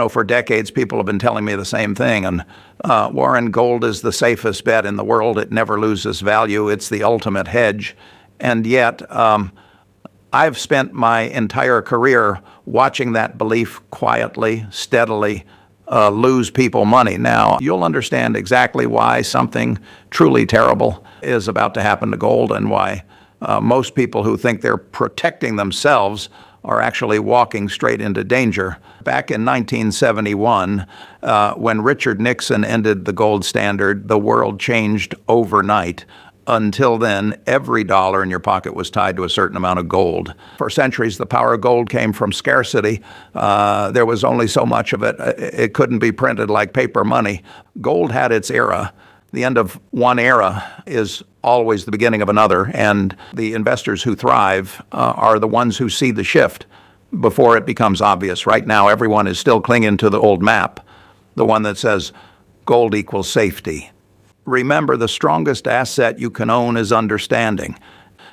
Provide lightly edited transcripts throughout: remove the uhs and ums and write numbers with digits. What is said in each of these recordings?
For decades, people have been telling me the same thing. And Warren, gold is the safest bet in the world. It never loses value. It's the ultimate hedge. And yet, I've spent my entire career watching that belief quietly, steadily lose people money. Now, you'll understand exactly why something truly terrible is about to happen to gold and why most people who think they're protecting themselves are actually walking straight into danger. Back in 1971, when Richard Nixon ended the gold standard, the world changed overnight. Until then, every dollar in your pocket was tied to a certain amount of gold. For centuries, the power of gold came from scarcity. There was only so much of it. It couldn't be printed like paper money. Gold had its era. The end of one era is always the beginning of another, and the investors who thrive are the ones who see the shift before it becomes obvious. Right now, everyone is still clinging to the old map, the one that says gold equals safety. Remember, the strongest asset you can own is understanding.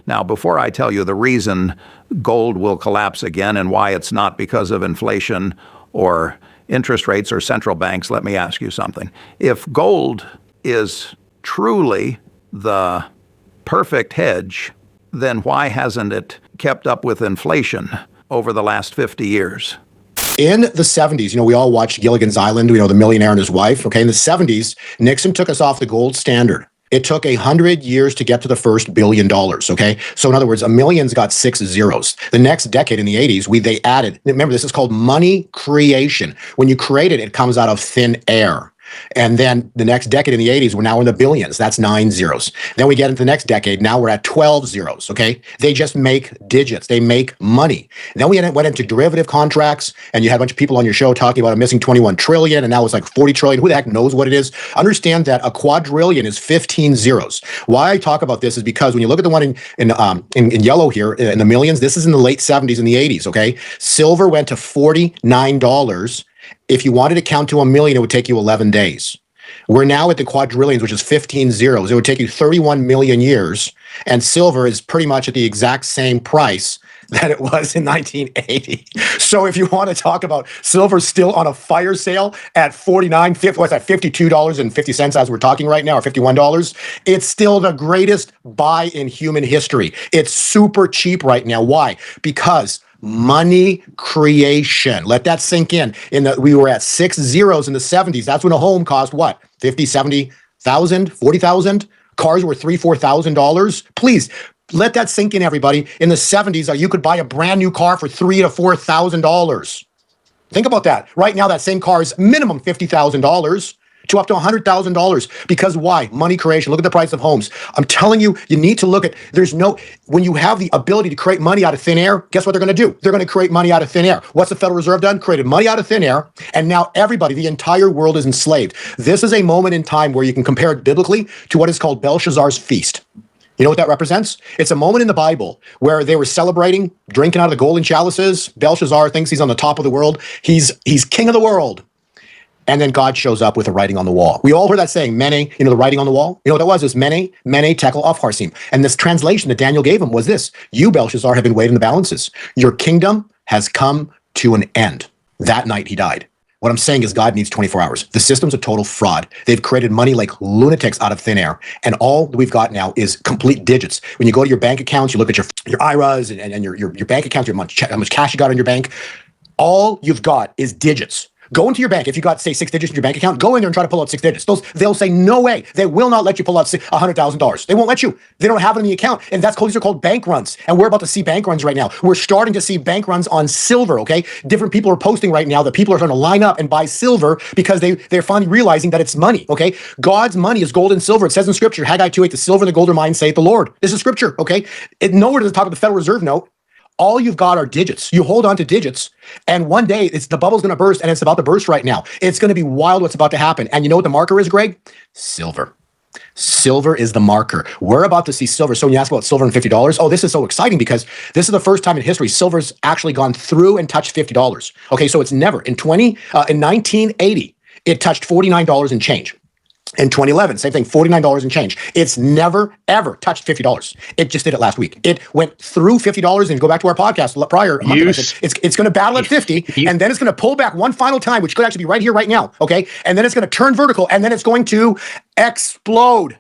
Now, before I tell you the reason gold will collapse again and why it's not because of inflation or interest rates or central banks, let me ask you something. If gold is truly the perfect hedge, then why hasn't it kept up with inflation over the last 50 years? In the 70s, we all watched Gilligan's Island, the millionaire and his wife. Okay, in the 70s, Nixon took us off the gold standard. It took 100 years to get to the first $1 billion, okay? So in other words, a million's got 6 zeros. The next decade in the 80s, they added, remember, this is called money creation. When you create it, it comes out of thin air. And then the next decade in the 80s, we're now in the billions. That's 9 zeros. Then we get into the next decade. Now we're at 12 zeros, okay? They just make digits. They make money. Then we went into derivative contracts, and you had a bunch of people on your show talking about a missing 21 trillion, and now it's like 40 trillion. Who the heck knows what it is? Understand that a quadrillion is 15 zeros. Why I talk about this is because when you look at the one in yellow here, in the millions, this is in the late 70s and the 80s, okay? Silver went to $49. If you wanted to count to 1 million, it would take you 11 days. We're now at the quadrillions, which is 15 zeros. It would take you 31 million years, and silver is pretty much at the exact same price that it was in 1980. So if you want to talk about silver still on a fire sale at $52.50 as we're talking right now, or $51, it's still the greatest buy in human history. It's super cheap right now. Why? Because money creation. Let that sink in. We were at 6 zeros in the 70s. That's when a home cost what? 50, 70,000, 40,000? Cars were $3,000, $4,000. Please let that sink in, everybody. In the 70s, you could buy a brand new car for $3,000 to $4,000. Think about that. Right now, that same car is minimum $50,000 to up to $100,000. Because why? Money creation. Look at the price of homes. I'm telling you, you need to look at, when you have the ability to create money out of thin air, guess what they're going to do? They're going to create money out of thin air. What's the Federal Reserve done? Created money out of thin air, and now everybody, the entire world is enslaved. This is a moment in time where you can compare it biblically to what is called Belshazzar's feast. You know what that represents? It's a moment in the Bible where they were celebrating, drinking out of the golden chalices. Belshazzar thinks he's on the top of the world. He's king of the world. And then God shows up with a writing on the wall. We all heard that saying, Mene, the writing on the wall? You know what that was? It was Mene, Tekel, Upharsim. And this translation that Daniel gave him was this: you, Belshazzar, have been weighed in the balances. Your kingdom has come to an end. That night he died. What I'm saying is God needs 24 hours. The system's a total fraud. They've created money like lunatics out of thin air. And all we've got now is complete digits. When you go to your bank accounts, you look at your IRAs and your bank accounts, how much cash you got in your bank. All you've got is digits. Go into your bank. If you got, say, 6 digits in your bank account, go in there and try to pull out 6 digits. They'll say, no way. They will not let you pull out $100,000. They won't let you. They don't have it in the account. And these are called bank runs. And we're about to see bank runs right now. We're starting to see bank runs on silver, okay? Different people are posting right now that people are trying to line up and buy silver because they're finally realizing that it's money, okay? God's money is gold and silver. It says in Scripture, Haggai 2:8, the silver and the gold are mine, saith the Lord. This is Scripture, okay? Nowhere to the top of the Federal Reserve note. All you've got are digits. You hold on to digits, and one day the bubble's going to burst, and it's about to burst right now. It's going to be wild what's about to happen. And you know what the marker is, Greg? Silver. Silver is the marker. We're about to see silver. So when you ask about silver and $50, oh, this is so exciting because this is the first time in history silver's actually gone through and touched $50. Okay, so it's never. In 1980, it touched $49 and change. In 2011, same thing, $49 and change. It's never, ever touched $50. It just did it last week. It went through $50, and go back to our podcast prior, a month ago, I said, it's going to battle at 50, and then it's going to pull back one final time, which could actually be right here, right now, okay? And then it's going to turn vertical, and then it's going to explode.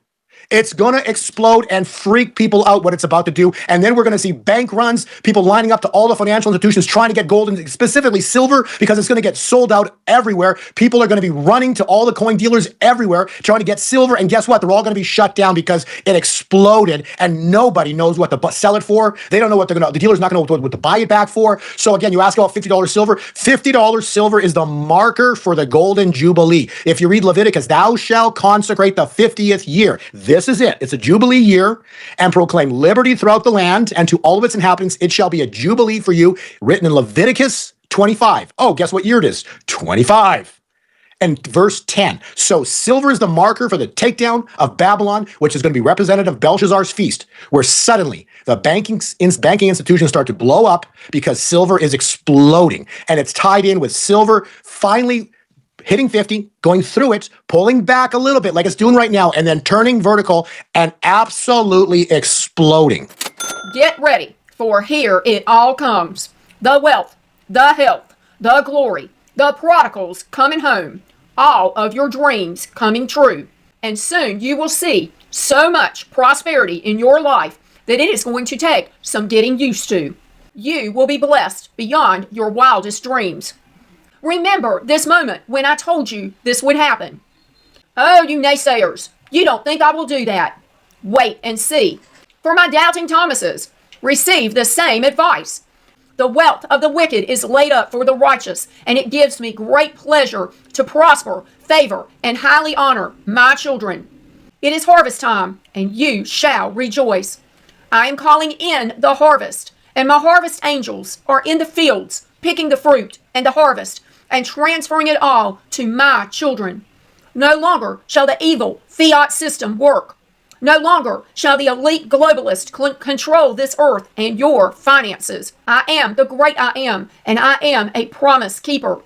It's going to explode and freak people out what it's about to do. And then we're going to see bank runs, people lining up to all the financial institutions trying to get gold and specifically silver because it's going to get sold out everywhere. People are going to be running to all the coin dealers everywhere trying to get silver. And guess what? They're all going to be shut down because it exploded and nobody knows what to sell it for. They don't know what they're going to, the dealer's not going to know what to buy it back for. So again, you ask about $50 silver. $50 silver is the marker for the golden jubilee. If you read Leviticus, thou shalt consecrate the 50th year. This is it. It's a jubilee year, and proclaim liberty throughout the land, and to all of its inhabitants it shall be a jubilee for you, written in Leviticus 25. Oh, guess what year it is? 25. And verse 10. So silver is the marker for the takedown of Babylon, which is going to be representative of Belshazzar's feast, where suddenly the banking institutions start to blow up because silver is exploding. And it's tied in with silver finally hitting 50, going through it, pulling back a little bit like it's doing right now, and then turning vertical and absolutely exploding. Get ready, for here it all comes. The wealth, the health, the glory, the prodigals coming home, all of your dreams coming true. And soon you will see so much prosperity in your life that it is going to take some getting used to. You will be blessed beyond your wildest dreams. Remember this moment when I told you this would happen. Oh, you naysayers, you don't think I will do that. Wait and see. For my doubting Thomases, receive the same advice. The wealth of the wicked is laid up for the righteous, and it gives me great pleasure to prosper, favor, and highly honor my children. It is harvest time, and you shall rejoice. I am calling in the harvest, and my harvest angels are in the fields, picking the fruit and the harvest, and transferring it all to my children. No longer shall the evil fiat system work. No longer shall the elite globalist control this earth and your finances. I am the great I am, and I am a promise keeper.